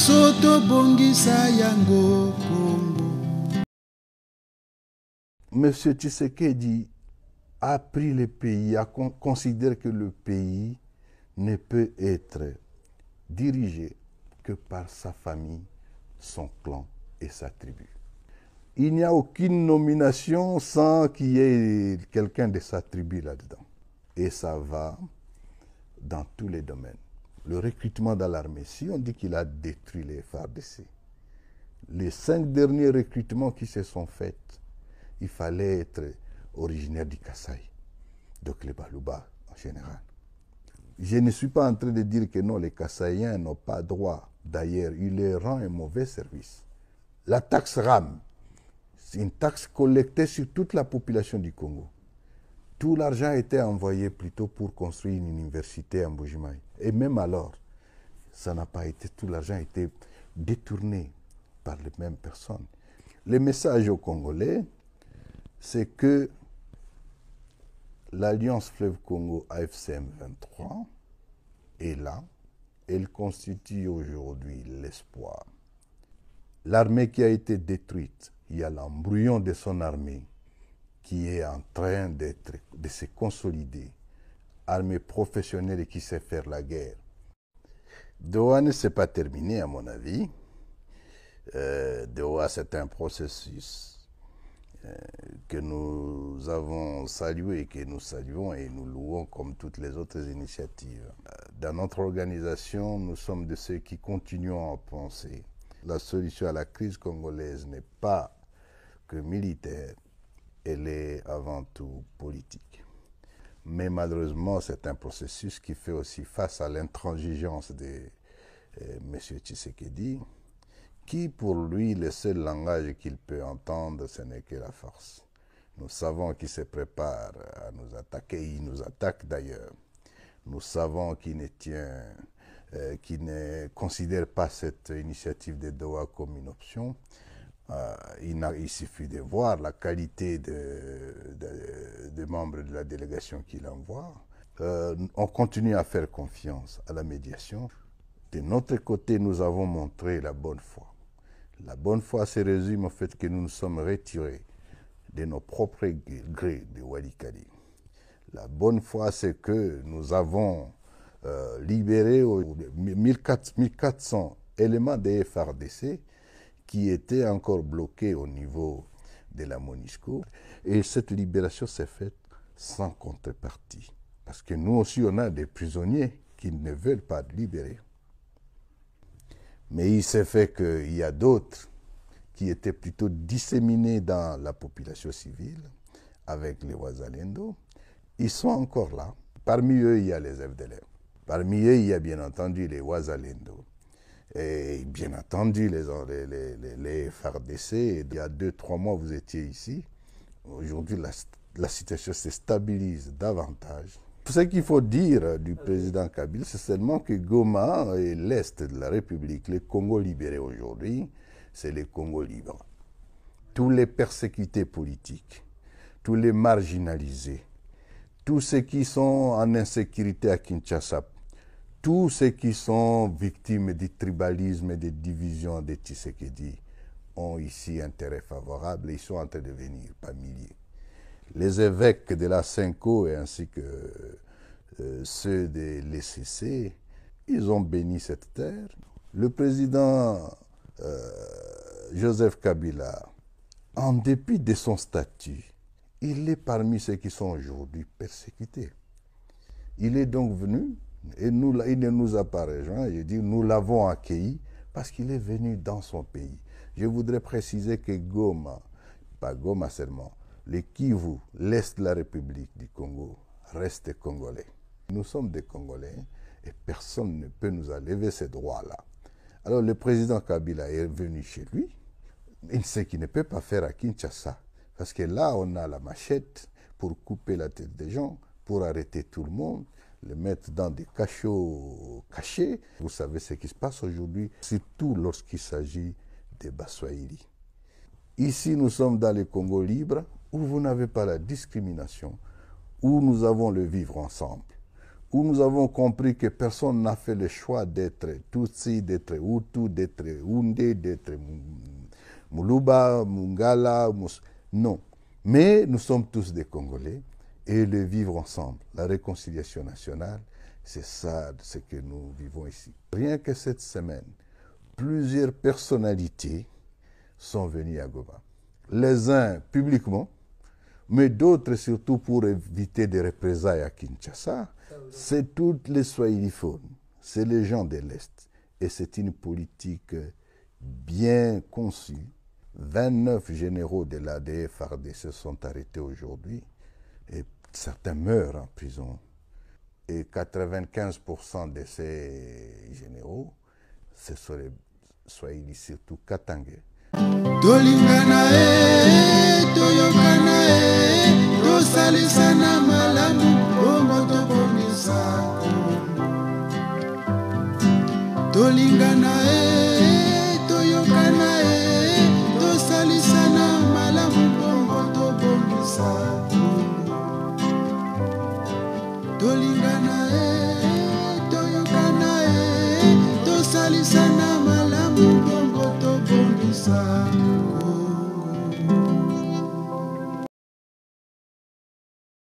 biso tobongisa yango Congo. Monsieur Tshisekedi a pris le pays, considère que le pays ne peut être dirigé que par sa famille, son clan et sa tribu. Il n'y a aucune nomination sans qu'il y ait quelqu'un de sa tribu là-dedans. Et ça va dans tous les domaines. Le recrutement dans l'armée, si on dit qu'il a détruit les FARDC, les 5 derniers recrutements qui se sont faits, il fallait être originaire du Kasaï, donc les Baluba en général. Je ne suis pas en train de dire que non, les Kasaïens n'ont pas droit. D'ailleurs, il leur rend un mauvais service. La taxe RAM, c'est une taxe collectée sur toute la population du Congo. Tout l'argent a été envoyé plutôt pour construire une université à Mbujimaï. Et même alors, ça n'a pas été, tout l'argent a été détourné par les mêmes personnes. Le message aux Congolais, c'est que l'Alliance Fleuve Congo AFCM 23 est là. Elle constitue aujourd'hui l'espoir. L'armée qui a été détruite, il y a l'embryon de son armée qui est en train de se consolider. Armée professionnelle et qui sait faire la guerre. Doha ne s'est pas terminé à mon avis. Doha, c'est un processus que nous avons salué et que nous saluons et nous louons comme toutes les autres initiatives. Dans notre organisation, nous sommes de ceux qui continuons à penser. La solution à la crise congolaise n'est pas que militaire, elle est avant tout politique. Mais malheureusement, c'est un processus qui fait aussi face à l'intransigeance de M. Tshisekedi, qui pour lui, le seul langage qu'il peut entendre, ce n'est que la force. Nous savons qu'il se prépare à nous attaquer, il nous attaque d'ailleurs. Nous savons qu'il ne considère pas cette initiative de Doha comme une option. Il suffit de voir la qualité des membres de la délégation qu'il envoie. On continue à faire confiance à la médiation. De notre côté, nous avons montré la bonne foi. La bonne foi se résume au fait que nous nous sommes retirés de nos propres grés de Walikali. La bonne foi, c'est que nous avons libéré 1400 éléments des FARDC qui étaient encore bloqués au niveau de la MONUSCO. Et cette libération s'est faite sans contrepartie. Parce que nous aussi, on a des prisonniers qui ne veulent pas libérer. Mais il s'est fait qu'il y a d'autres qui étaient plutôt disséminés dans la population civile, avec les Wazalendo. Ils sont encore là. Parmi eux, il y a les FDLR. Parmi eux, il y a bien entendu les Wazalendo. Et bien entendu, les FARDC. Il y a 2-3 mois, vous étiez ici. Aujourd'hui, la situation se stabilise davantage. Ce qu'il faut dire du président Kabila, c'est seulement que Goma et l'Est de la République, le Congo libéré aujourd'hui, c'est le Congo libre. Tous les persécutés politiques, tous les marginalisés, tous ceux qui sont en insécurité à Kinshasa, tous ceux qui sont victimes du tribalisme et des divisions de Tshisekedi ont ici intérêt favorable et ils sont en train de venir par milliers. Les évêques de la Cinco et ainsi que ceux de l'ECC, ils ont béni cette terre. Le président Joseph Kabila, en dépit de son statut, il est parmi ceux qui sont aujourd'hui persécutés. Il est donc venu, et il ne nous a pas rejoints, je dis nous l'avons accueilli parce qu'il est venu dans son pays. Je voudrais préciser que Goma, pas Goma seulement, le Kivu, l'Est de la République du Congo, reste congolais. Nous sommes des Congolais et personne ne peut nous enlever ces droits-là. Alors le président Kabila est venu chez lui, il sait qu'il ne peut pas faire à Kinshasa, parce que là on a la machette pour couper la tête des gens, pour arrêter tout le monde, les mettre dans des cachots cachés. Vous savez ce qui se passe aujourd'hui, surtout lorsqu'il s'agit des Baswahili. Ici nous sommes dans le Congo libre, où vous n'avez pas la discrimination, où nous avons le vivre ensemble, où nous avons compris que personne n'a fait le choix d'être Tutsi, d'être Hutu, d'être Houndé, d'être Muluba, Mungala, non. Mais nous sommes tous des Congolais et le vivre ensemble, la réconciliation nationale, c'est ça ce que nous vivons ici. Rien que cette semaine, plusieurs personnalités sont venues à Goma. Les uns publiquement, mais d'autres surtout pour éviter des représailles à Kinshasa. C'est toutes les Swahiliphones, c'est les gens de l'Est. Et c'est une politique bien conçue. 29 généraux de l'ADF-RDC se sont arrêtés aujourd'hui et certains meurent en prison. Et 95% de ces généraux, ce sont les Swahili, surtout Katangais. Tolingana toyokana tosalisana malamu bongo tobongisa tolingana toyokana tosalisana malamu bongo tobongisa tolingana